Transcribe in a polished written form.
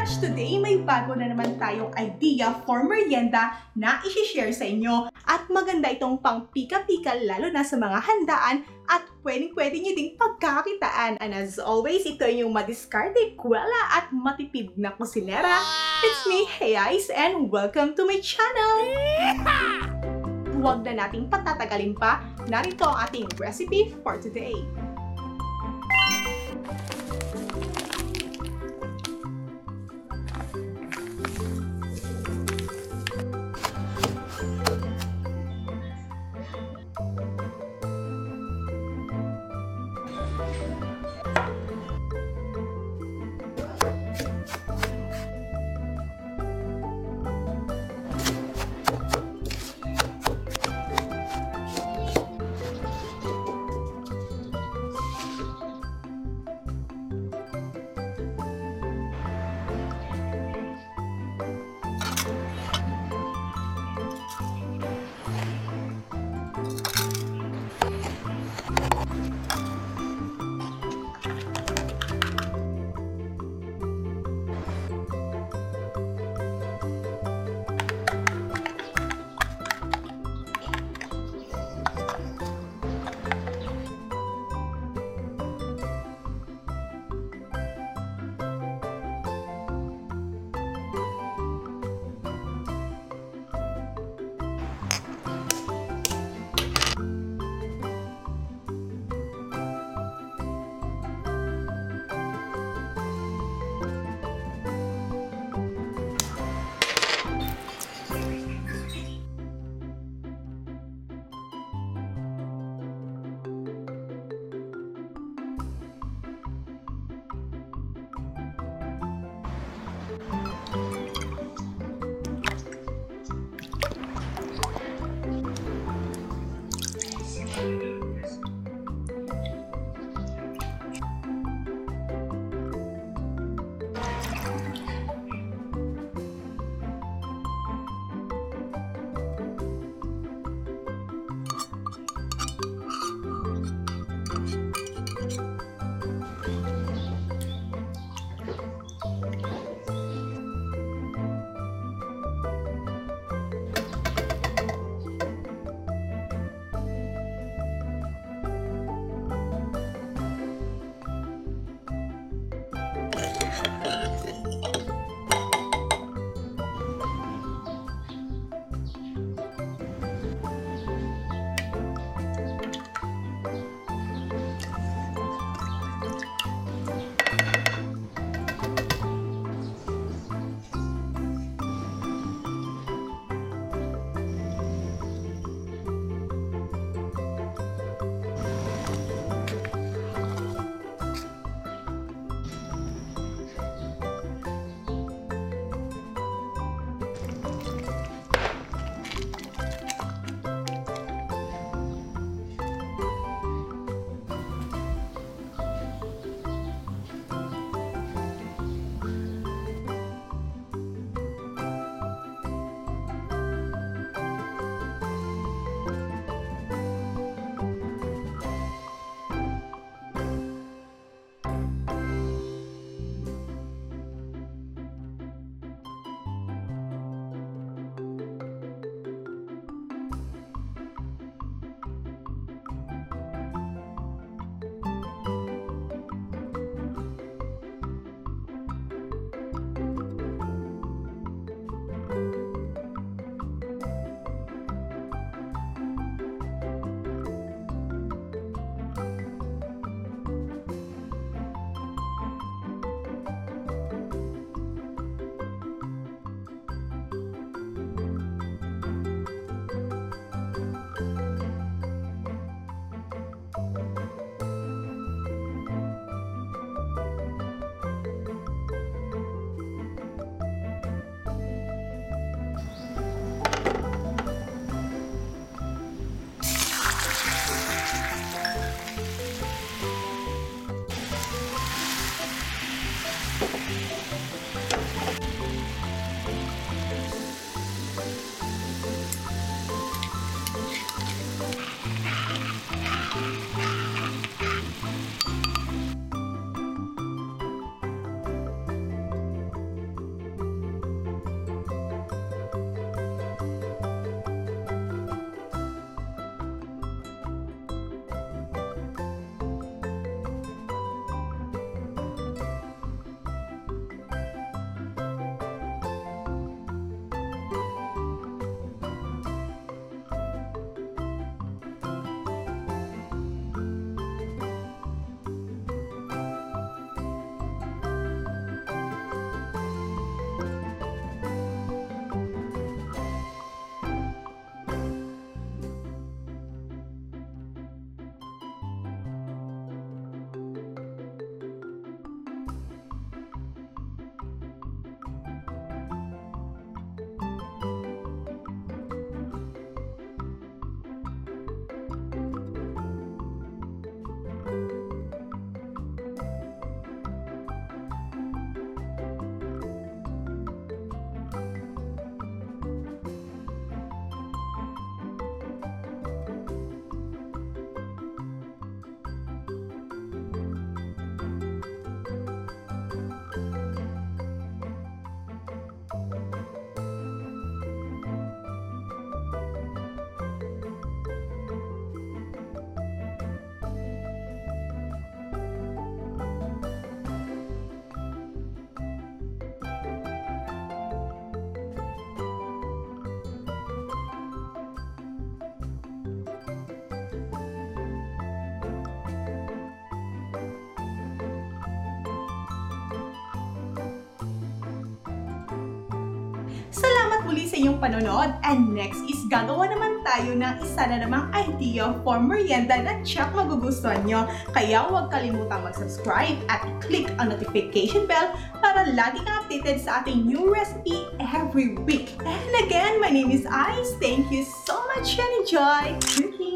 lunch today, may bago na naman tayong idea for merienda na isi-share sa inyo. At maganda itong pang pika-pika lalo na sa mga handaan at pwedeng-pwede nyo ding pagkakitaan. And as always, ito yung madiskarte, kwela at matipid na kusinera. It's me, Hey Ice, and welcome to my channel! Huwag na nating patatagalin pa, narito ang ating recipe for today. muli sa inyong panonood. And next is gagawa naman tayo ng isa na namang idea for merienda na tiyak magugustuhan nyo. Kaya huwag kalimutang mag-subscribe at click ang notification bell para lagi kang updated sa ating new recipe every week. And again, my name is Ice. Thank you so much and enjoy cooking!